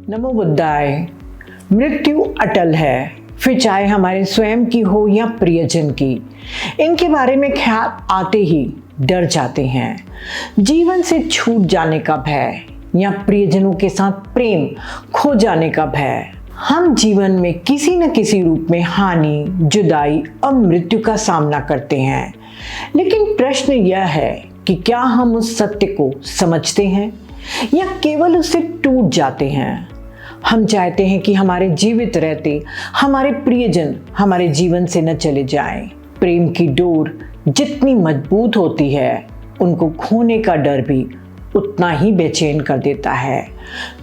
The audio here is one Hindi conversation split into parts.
नमो बुद्धाय। मृत्यु अटल है, फिर चाहे हमारे स्वयं की हो या प्रियजन की। इनके बारे में ख्याल आते ही डर जाते हैं। जीवन से छूट जाने का भय या प्रियजनों के साथ प्रेम खो जाने का भय। हम जीवन में किसी न किसी रूप में हानि, जुदाई और मृत्यु का सामना करते हैं। लेकिन प्रश्न यह है कि क्या हम उस सत्य को समझते हैं या केवल उससे टूट जाते हैं। हम चाहते हैं कि हमारे जीवित रहते हमारे प्रियजन हमारे जीवन से न चले जाएं। प्रेम की डोर जितनी मजबूत होती है, उनको खोने का डर भी उतना ही बेचैन कर देता है।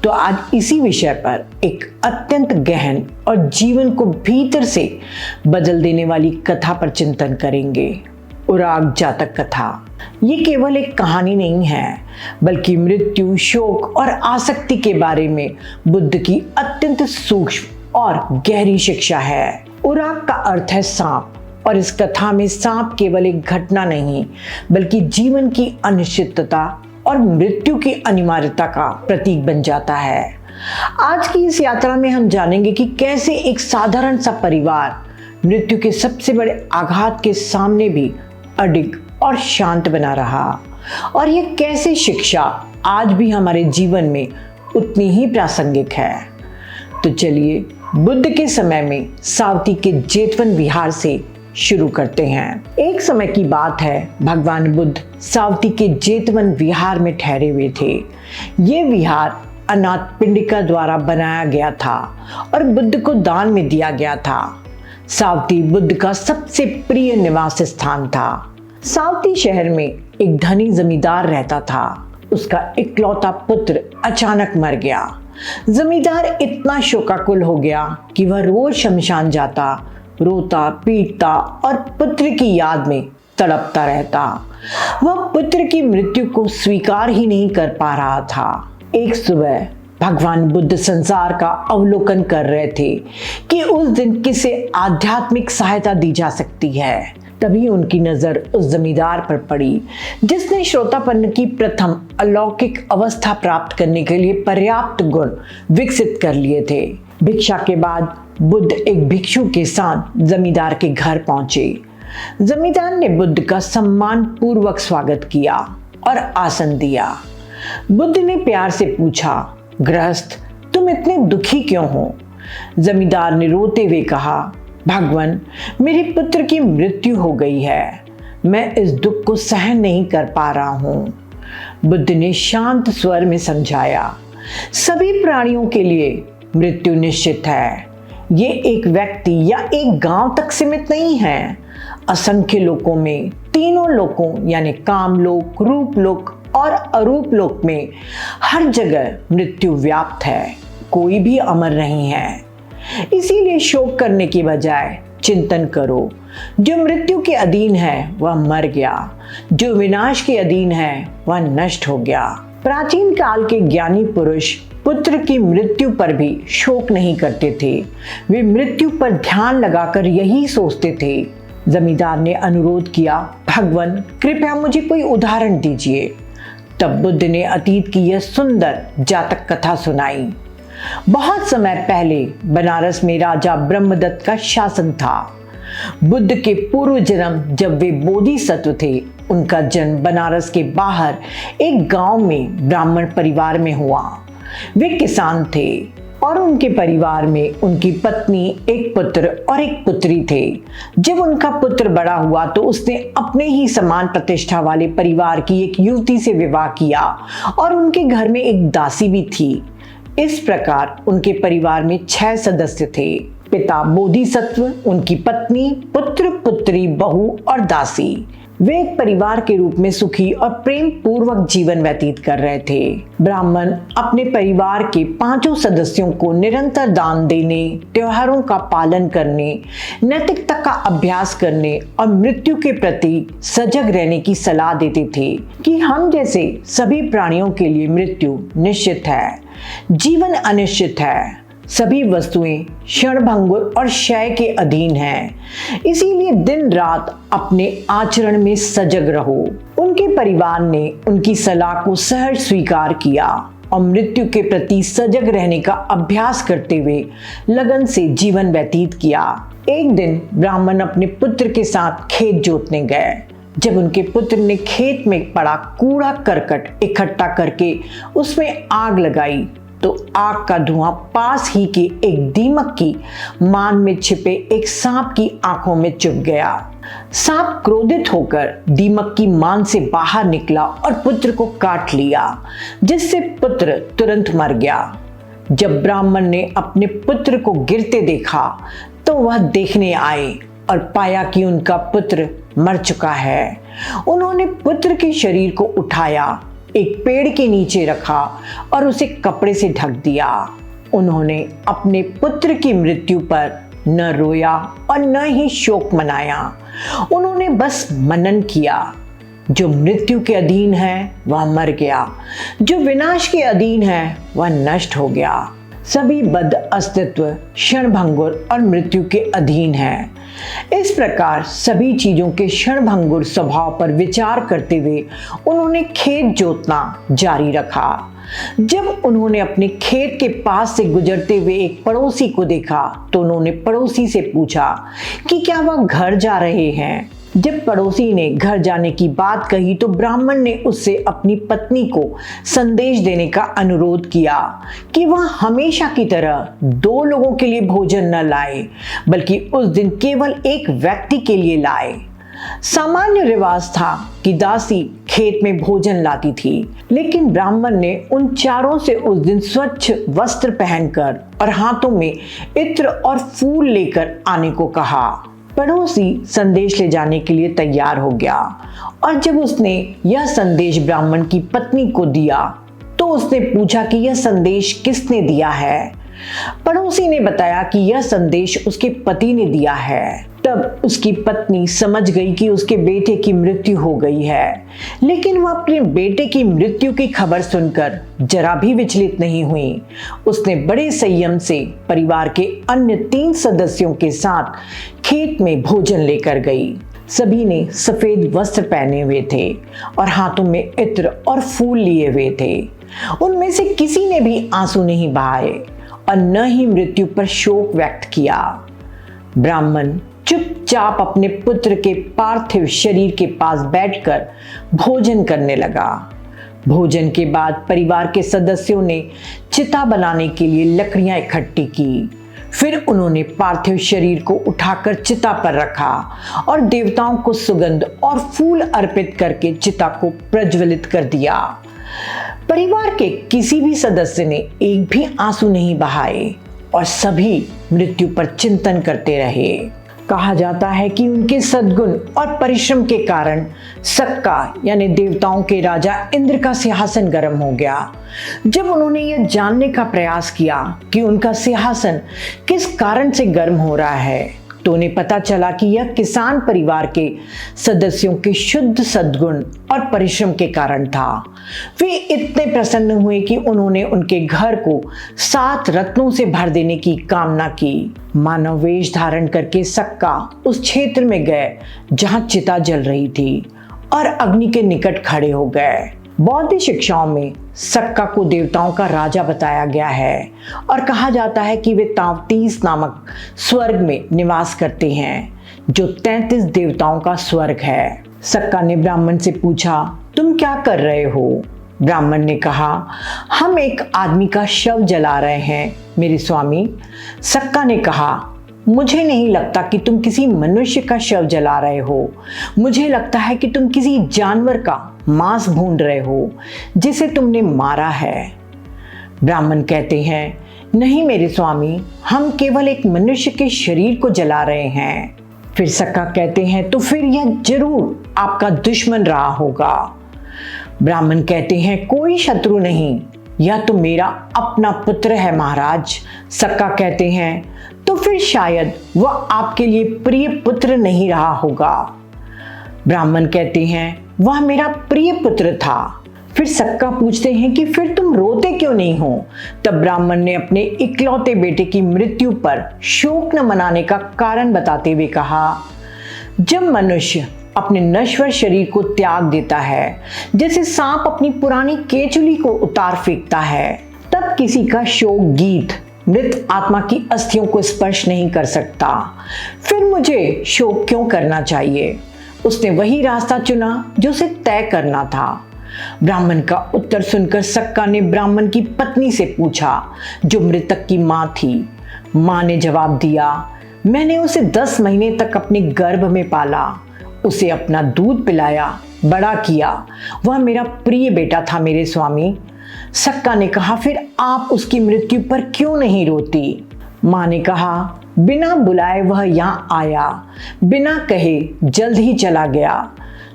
तो आज इसी विषय पर एक अत्यंत गहन और जीवन को भीतर से बदल देने वाली कथा पर चिंतन करेंगे। उराग जातक कथा ये केवल एक कहानी नहीं है, बल्कि मृत्यु, शोक और आसक्ति के बारे में बुद्ध की अत्यंत सूक्ष्म और गहरी शिक्षा है। उराग का अर्थ है सांप, और इस कथा में सांप केवल एक घटना नहीं, बल्कि जीवन की अनिश्चितता और मृत्यु की अनिवार्यता का प्रतीक बन जाता है। आज की इस यात्रा में हम जानेंगे कि कैसे एक साधारण सा परिवार मृत्यु के सबसे बड़े आघात के सामने भी अडिग और शांत बना रहा, और ये कैसे शिक्षा आज भी हमारे जीवन में उतनी ही प्रासंगिक है। तो चलिए बुद्ध के समय में सावती के जेतवन विहार से शुरू करते हैं। एक समय की बात है, भगवान बुद्ध सावती के जेतवन विहार में ठहरे हुए थे। ये विहार अनाथ पिंडिका द्वारा बनाया गया था और बुद्ध को दान में दिया गया था। सावती बुद्ध का सबसे प्रिय निवास स्थान था। सावती शहर में एक धनी जमींदार रहता था। उसका इकलौता पुत्र अचानक मर गया। जमींदार इतना शोकाकुल हो गया कि वह रोज शमशान जाता, रोता पीटता और पुत्र की याद में तड़पता रहता। वह पुत्र की मृत्यु को स्वीकार ही नहीं कर पा रहा था। एक सुबह भगवान बुद्ध संसार का अवलोकन कर रहे थे कि उस दिन किसे आध्यात्मिक सहायता दी जा सकती है। तभी उनकी नजर उस जमींदार पर पड़ी जिसने श्रोतापन्न की प्रथम अलौकिक अवस्था प्राप्त करने के लिए पर्याप्त गुण विकसित कर लिए थे। भिक्षा के बाद बुद्ध एक भिक्षु के साथ जमींदार के घर पहुंचे। जमींदार ने बुद्ध का सम्मान पूर्वक स्वागत किया और आसन दिया। बुद्ध ने प्यार से पूछा, गृहस्थ तुम इतने दुखी क्यों हो? जमींदार ने रोते हुए कहा, भगवान मेरे पुत्र की मृत्यु हो गई है, मैं इस दुख को सहन नहीं कर पा रहा हूँ। बुद्ध ने शांत स्वर में समझाया, सभी प्राणियों के लिए मृत्यु निश्चित है। ये एक व्यक्ति या एक गांव तक सीमित नहीं है। असंख्य लोकों में, तीनों लोकों यानी कामलोक, रूपलोक और अरूप लोक में हर जगह मृत्यु व्याप्त है। कोई भी अमर नहीं है। इसीलिए शोक करने की बजाय चिंतन करो। जो मृत्यु के अधीन है वह मर गया, जो विनाश के अधीन है वह नष्ट हो गया। प्राचीन काल के ज्ञानी पुरुष पुत्र की मृत्यु पर भी शोक नहीं करते थे। वे मृत्यु पर ध्यान लगाकर यही सोचते थे। जमींदार ने अनुरोध किया, भगवान कृपया मुझे कोई उदाहरण दीजिए। तब बुद्ध ने अतीत की यह सुंदर जातक कथा सुनाई। बहुत समय पहले बनारस में राजा ब्रह्मदत्त का शासन था। बुद्ध के पूर्व जन्म जब वे बोधिसत्व थे, उनका जन्म बनारस के बाहर एक गांव में ब्राह्मण परिवार में हुआ। वे किसान थे और उनके परिवार में उनकी पत्नी, एक पुत्र और एक पुत्री थे। जब उनका पुत्र बड़ा हुआ तो उसने अपने ही समान प्रतिष्ठा वाले परिवार की एक युवती से विवाह किया और उनके घर में एक दासी भी थी। इस प्रकार उनके परिवार में 6 सदस्य थे। पिता बोधिसत्व, उनकी पत्नी, पुत्र, पुत्री, बहू और दासी। वे एक परिवार के रूप में सुखी और प्रेम पूर्वक जीवन व्यतीत कर रहे थे। ब्राह्मण अपने परिवार के 5 सदस्यों को निरंतर दान देने, त्योहारों का पालन करने, नैतिकता का अभ्यास करने और मृत्यु के प्रति सजग रहने की सलाह देते थे कि हम जैसे सभी प्राणियों के लिए मृत्यु निश्चित है। जीवन अनिश्चित है। सभी वस्तुएं क्षणभंगुर और क्षय के अधीन हैं। इसीलिए दिन रात अपने आचरण में सजग रहो। उनके परिवार ने उनकी सलाह को सहर्ष स्वीकार किया और मृत्यु के प्रति सजग रहने का अभ्यास करते हुए लगन से जीवन व्यतीत किया। एक दिन ब्राह्मण अपने पुत्र के साथ खेत जोतने गए। जब उनके पुत्र ने खेत में पड़ा कूड़ा करकट इकट्ठा करके उसमें आग लगाई तो आग का धुआं पास ही के एक दीमक की मान में छिपे एक सांप की आंखों में चुभ गया। सांप क्रोधित होकर दीमक की मान से बाहर निकला और पुत्र को काट लिया, जिससे पुत्र तुरंत मर गया। जब ब्राह्मण ने अपने पुत्र को गिरते देखा तो वह देखने आए और पाया कि उनका पुत्र मर चुका है। उन्होंने पुत्र के शरीर को उठाया, एक पेड़ के नीचे रखा और उसे कपड़े से ढक दिया। उन्होंने अपने पुत्र की मृत्यु पर न रोया और न ही शोक मनाया। उन्होंने बस मनन किया, जो मृत्यु के अधीन है वह मर गया, जो विनाश के अधीन है वह नष्ट हो गया। सभी बद्ध अस्तित्व क्षणभंगुर और मृत्यु के अधीन है। इस प्रकार सभी चीजों के क्षणभंगुर स्वभाव पर विचार करते हुए उन्होंने खेत जोतना जारी रखा। जब उन्होंने अपने खेत के पास से गुजरते हुए एक पड़ोसी को देखा तो उन्होंने पड़ोसी से पूछा कि क्या वह घर जा रहे हैं। जब पड़ोसी ने घर जाने की बात कही तो ब्राह्मण ने उससे अपनी पत्नी को संदेश देने का अनुरोध किया कि वह हमेशा की तरह 2 लोगों के लिए भोजन न लाए, बल्कि उस दिन केवल एक व्यक्ति के लिए लाए। सामान्य रिवाज था कि दासी खेत में भोजन लाती थी, लेकिन ब्राह्मण ने उन चारों से उस दिन स्वच्छ वस्त्र पहनकर और हाथों में इत्र और फूल लेकर आने को कहा। पड़ोसी संदेश ले जाने के लिए तैयार हो गया और जब उसने यह संदेश ब्राह्मण की पत्नी को दिया तो उसने पूछा कि यह संदेश किसने दिया है। पड़ोसी ने बताया कि यह संदेश उसके पति ने दिया है। तब उसकी पत्नी समझ गई कि उसके बेटे की मृत्यु हो गई है, लेकिन वह अपने बेटे की मृत्यु की खबर सुनकर जरा भी विचलित नहीं हुई। उसने बड़े संयम से परिवार के अन्य 3 सदस्यों के साथ खेत में भोजन लेकर गई। सभी ने सफेद वस्त्र पहने हुए थे और हाथों में इत्र और फूल लिए हुए थे। उनमें से किसी ने भी आंसू नहीं बहाए और न ही मृत्यु पर शोक व्यक्त किया। ब्राह्मण चुपचाप अपने पुत्र के पार्थिव शरीर के पास बैठकर भोजन करने लगा। भोजन के बाद परिवार के सदस्यों ने चिता बनाने के लिए लकड़ियां इकट्ठी की। फिर उन्होंने पार्थिव शरीर को उठाकर चिता पर रखा और देवताओं को सुगंध और फूल अर्पित करके चिता को प्रज्वलित कर दिया। परिवार के किसी भी सदस्य ने एक भी आंसू नहीं बहाए और सभी मृत्यु पर चिंतन करते रहे। कहा जाता है कि उनके सद्गुण और परिश्रम के कारण सक्का यानी देवताओं के राजा इंद्र का सिंहासन गर्म हो गया। जब उन्होंने यह जानने का प्रयास किया कि उनका सिंहासन किस कारण से गर्म हो रहा है तो उन्हें पता चला कि यह किसान परिवार के सदस्यों के शुद्ध सद्गुण और परिश्रम के कारण था। वे इतने प्रसन्न हुए कि उन्होंने उनके घर को 7 रत्नों से भर देने की कामना की। मानव वेश धारण करके सक्का उस क्षेत्र में गए जहां चिता जल रही थी और अग्नि के निकट खड़े हो गए। बौद्ध शिक्षाओं में सक्का को देवताओं का राजा बताया गया है और कहा जाता है कि वे तावतीस नामक स्वर्ग में निवास करते हैं, जो 33 देवताओं का स्वर्ग है। सक्का ने ब्राह्मण से पूछा, तुम क्या कर रहे हो? ब्राह्मण ने कहा, हम एक आदमी का शव जला रहे हैं मेरे स्वामी। सक्का ने कहा, मुझे नहीं लगता कि तुम किसी मनुष्य का शव जला रहे हो। मुझे लगता है कि तुम किसी जानवर का मांस भून रहे हो जिसे तुमने मारा है। ब्राह्मण कहते हैं, नहीं मेरे स्वामी, हम केवल एक मनुष्य के शरीर को जला रहे हैं। फिर सक्का कहते हैं, तो फिर यह जरूर आपका दुश्मन रहा होगा। ब्राह्मण कहते हैं, कोई शत्रु नहीं, यह तो मेरा अपना पुत्र है महाराज। सक्का कहते हैं, तो फिर शायद वह आपके लिए प्रिय पुत्र नहीं रहा होगा। ब्राह्मण कहते हैं, वह मेरा प्रिय पुत्र था। फिर सक्का पूछते हैं कि फिर तुम रोते क्यों नहीं हो? तब ब्राह्मण ने अपने इकलौते बेटे की मृत्यु पर शोक न मनाने का कारण बताते हुए कहा, जब मनुष्य अपने नश्वर शरीर को त्याग देता है, जैसे सांप अपनी पुरानी केचुली को उतार फेंकता है, तब किसी का शोक गीत मृत आत्मा की अस्थियों को स्पर्श नहीं कर सकता। फिर मुझे शोक क्यों करना चाहिए? उसने वही रास्ता चुना जो उसे तय करना था। ब्राह्मण का उत्तर सुनकर सक्का ने ब्राह्मण की पत्नी से पूछा, जो मृतक की मां थी। मां ने जवाब दिया, मैंने उसे 10 महीने तक अपने गर्भ में पाला, उसे अपना दूध पिलाया, बड़ा किया। वह मेरा प्रिय बेटा था मेरे स्वामी। सक्का ने कहा, फिर आप उसकी मृत्यु पर क्यों नहीं रोती? मां ने कहा, बिना बुलाए वह यहाँ आया, बिना कहे जल्द ही चला गया।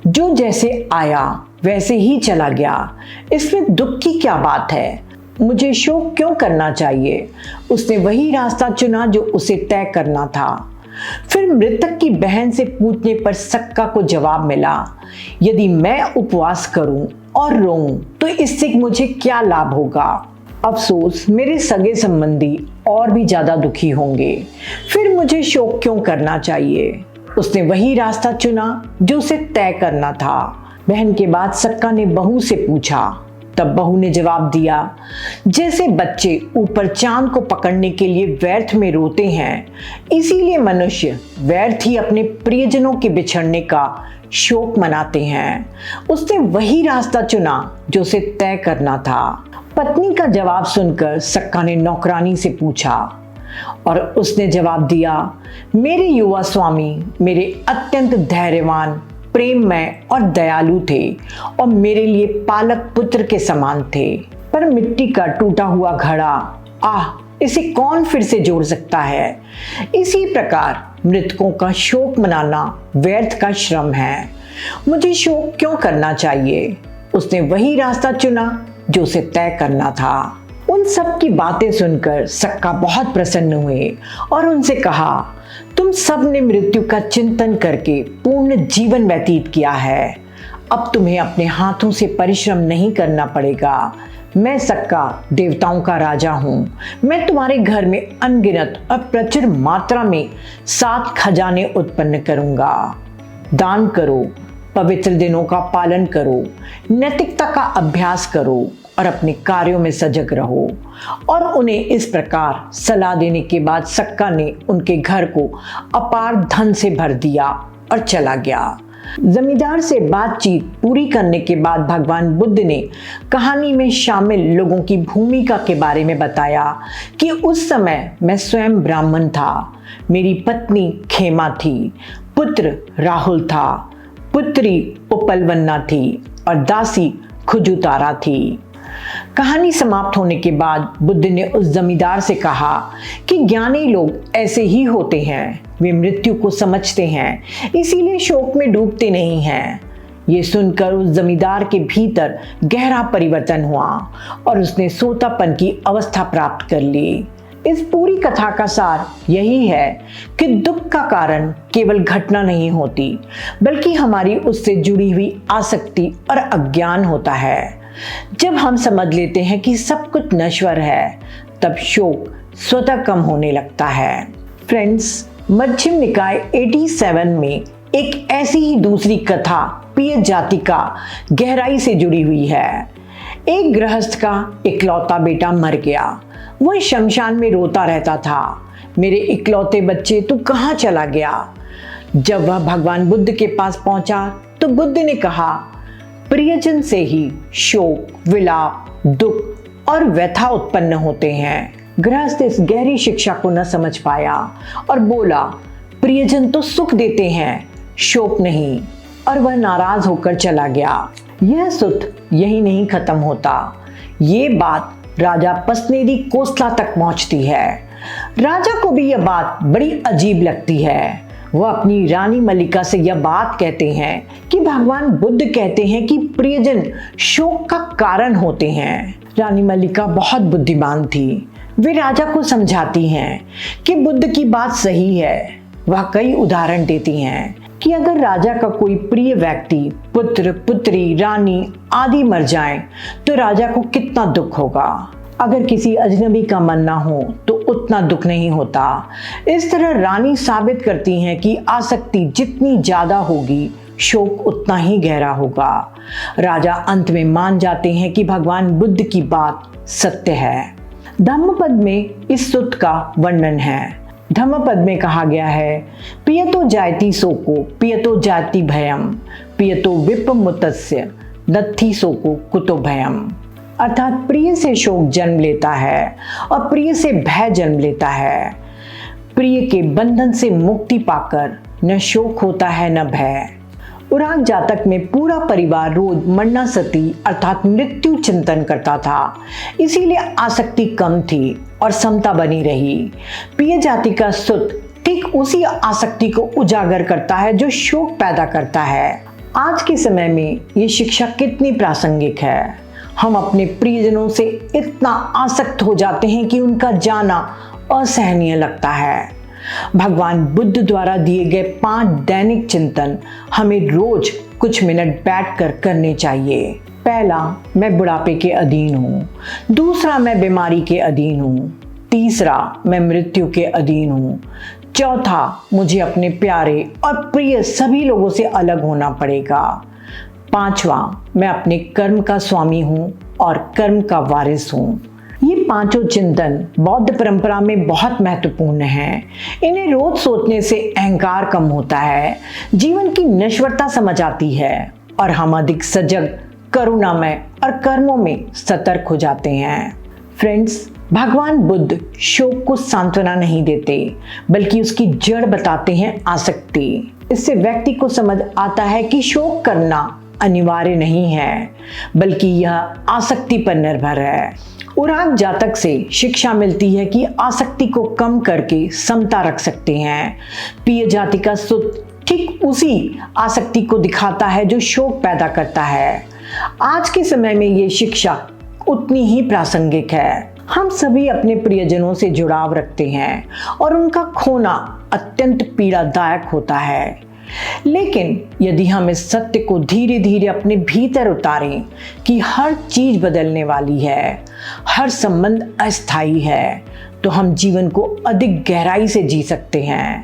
जो जैसे आया वैसे ही चला गया, इसमें दुख की क्या बात है? मुझे शोक क्यों करना चाहिए? उसने वही रास्ता चुना जो उसे तय करना था। फिर मृतक की बहन से पूछने पर सक्का को जवाब मिला, यदि मैं उपवास करूं और रोऊं तो इससे मुझे क्या लाभ होगा? अफसोस, मेरे सगे संबंधी और भी ज्यादा दुखी होंगे। फिर मुझे शोक क्यों करना चाहिए? उसने वही रास्ता चुना जो उसे तय करना था। बहन के बाद सक्का ने बहू से पूछा, तब बहू ने जवाब दिया, जैसे बच्चे ऊपर चांद को पकड़ने के लिए व्यर्थ में रोते हैं, इसीलिए मनुष्य व्यर्थ ही अपने प्रियजनों के बिछड़ने का शोक मनाते हैं। उसने वही रास्ता चुना जो उसे तय करना था। पत्नी का जवाब सुनकर सक्का ने नौकरानी से पूछा और उसने जवाब दिया, मेरे युवा स्वामी मेरे अत्यंत धैर्यवान, प्रेममय और दयालु थे और मेरे लिए पालक पुत्र के समान थे। पर मिट्टी का टूटा हुआ घड़ा, इसे कौन फिर से जोड़ सकता है? इसी प्रकार मृतकों का शोक मनाना व्यर्थ का श्रम है। मुझे शोक क्यों करना चाहिए? उसने वही रास्ता चुना जो उसे तय करना था। उन सब की बातें सुनकर सक्का बहुत प्रसन्न हुए और उनसे कहा, तुम सब ने मृत्यु का चिंतन करके पूर्ण जीवन व्यतीत किया है। अब तुम्हें अपने हाथों से परिश्रम नहीं करना पड़ेगा। मैं सक्का देवताओं का राजा हूँ। मैं तुम्हारे घर में अनगिनत और प्रचुर मात्रा में 7 खजाने उत्पन्न करूँगा। दान करो, पवित्र दिनों का पालन करो, नैतिकता का अभ्यास करो और अपने कार्यों में सजग रहो। और उन्हें इस प्रकार सलाह देने के बाद सक्का ने उनके घर को अपार धन से भर दिया और चला गया। जमींदार से बातचीत पूरी करने के बाद भगवान बुद्ध ने कहानी में शामिल लोगों की भूमिका के बारे में बताया कि उस समय मैं स्वयं ब्राह्मण था, मेरी पत्नी खेमा थी, पुत्र राहुल था, पुत्री उपलवन्ना थी और दासी खुजुतारा थी। कहानी समाप्त होने के बाद बुद्ध ने उस जमींदार से कहा कि ज्ञानी लोग ऐसे ही होते हैं, वे मृत्यु को समझते हैं, इसीलिए शोक में डूबते नहीं हैं। ये सुनकर उस जमींदार के भीतर गहरा परिवर्तन हुआ और उसने सोतापन की अवस्था प्राप्त कर ली। इस पूरी कथा का सार यही है कि दुख का कारण केवल घटना नहीं होती, बल्कि हमारी उससे जुड़ी हुई आसक्ति और अज्ञान होता है। जब हम समझ लेते हैं कि सब कुछ नश्वर है, तब शोक स्वतः कम होने लगता है। फ्रेंड्स, मध्यम निकाय 87 में एक ऐसी ही दूसरी कथा पियत जाति का गहराई से जुड़ी हुई है। एक गृहस्थ का इकलौता बेटा मर गया। वह शमशान में रोता रहता था, मेरे इकलौते बच्चे तू कहाँ चला गया? जब वह भगवान बुद्ध के पास पहुंचा तो बुद्ध ने कहा, प्रियजन से ही शोक, विलाप, दुख और व्यथा उत्पन्न होते हैं। गृहस्थ इस गहरी शिक्षा को न समझ पाया और बोला, प्रियजन तो सुख देते हैं, शोक नहीं, और वह नाराज होकर चला गया। यह सुत यही नहीं खत्म होता। ये बात राजा पसनेरी कोसला तक पहुंचती है। राजा को भी यह बात बड़ी अजीब लगती है। वह अपनी रानी मल्लिका से यह बात कहते हैं कि भगवान बुद्ध कहते हैं कि प्रियजन शोक का कारण होते हैं। रानी मल्लिका बहुत बुद्धिमान थी। वे राजा को समझाती हैं कि बुद्ध की बात सही है। वह कई उदाहरण देती हैं कि अगर राजा का कोई प्रिय व्यक्ति, पुत्र, पुत्री, रानी आदि मर जाएं, तो राजा को कितना दुख होगा। अगर किसी अजनबी का मरना हो तो उतना दुख नहीं होता। इस तरह रानी साबित करती हैं कि आसक्ति जितनी ज्यादा होगी, शोक उतना ही गहरा होगा। राजा अंत में मान जाते हैं कि भगवान बुद्ध की बात सत्य है। धम्मपद में इस सुत का वर्णन है। धम्मपद में कहा गया है, पियतो जायति शोको पियतो जाति भयम पियतो विपमुतस्य नत्थि शोको कुतो भयम। अर्थात प्रिय से शोक जन्म लेता है और प्रिय से भय जन्म लेता है। प्रिय के बंधन से मुक्ति पाकर न शोक होता है न भय। उराग जातक में पूरा परिवार रोज मरणासति अर्थात मृत्यु चिंतन करता था, इसीलिए आसक्ति कम थी और समता बनी रही। प्रिय जाति का सुत ठीक उसी आसक्ति को उजागर करता है जो शोक पैदा करता है। आज के समय में ये शिक्षा कितनी प्रासंगिक है। हम अपने प्रियजनों से इतना आसक्त हो जाते हैं कि उनका जाना असहनीय लगता है। भगवान बुद्ध द्वारा दिए गए 5 दैनिक चिंतन हमें रोज कुछ मिनट बैठकर करने चाहिए। पहला, मैं बुढ़ापे के अधीन हूँ। दूसरा, मैं बीमारी के अधीन हूँ। तीसरा, मैं मृत्यु के अधीन हूँ। चौथा, मुझे अपने प्यारे और प्रिय सभी लोगों से अलग होना पड़ेगा। पांचवा, मैं अपने कर्म का स्वामी हूँ और कर्म का वारिस हूँ। ये 5 चिंतन बौद्ध परंपरा में बहुत महत्वपूर्ण हैं। इन्हें रोज सोचने से अहंकार कम होता है, जीवन की नश्वरता समझ आती है और हम अधिक सजग, करुणामय और कर्मों में सतर्क हो जाते हैं। फ्रेंड्स, भगवान बुद्ध शोक को सांत्वना नहीं देते, बल्कि उसकी जड़ बताते हैं आसक्ति। इससे व्यक्ति को समझ आता है कि शोक करना अनिवार्य नहीं है, बल्कि यह आसक्ति पर निर्भर है। उराग जातक से शिक्षा मिलती है कि आसक्ति को कम करके समता रख सकते हैं। प्रिय जाति का सुत ठीक उसी आसक्ति को दिखाता है जो शोक पैदा करता है। आज के समय में ये शिक्षा उतनी ही प्रासंगिक है। हम सभी अपने प्रियजनों से जुड़ाव रखते हैं और उनका खोना अत्यंत पीड़ादायक होता है। लेकिन यदि हम इस सत्य को धीरे धीरे अपने भीतर उतारें कि हर चीज बदलने वाली है, हर संबंध अस्थायी है, तो हम जीवन को अधिक गहराई से जी सकते हैं।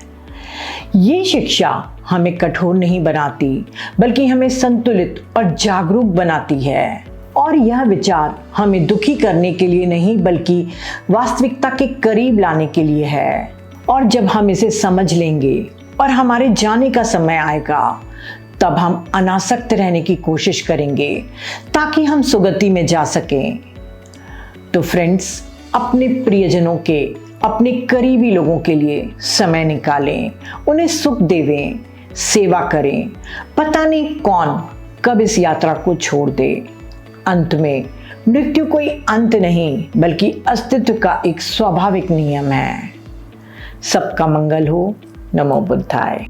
ये शिक्षा हमें कठोर नहीं बनाती, बल्कि हमें संतुलित और जागरूक बनाती है। और यह विचार हमें दुखी करने के लिए नहीं, बल्कि वास्तविकता के करीब लाने के लिए है। और जब हम इसे समझ लेंगे और हमारे जाने का समय आएगा, तब हम अनासक्त रहने की कोशिश करेंगे ताकि हम सुगति में जा सकें। तो फ्रेंड्स, अपने प्रियजनों के, अपने करीबी लोगों के लिए समय निकालें, उन्हें सुख देवें, सेवा करें। पता नहीं कौन कब इस यात्रा को छोड़ दे। अंत में मृत्यु कोई अंत नहीं, बल्कि अस्तित्व का एक स्वाभाविक नियम है। सबका मंगल हो। नमो बुद्धाय।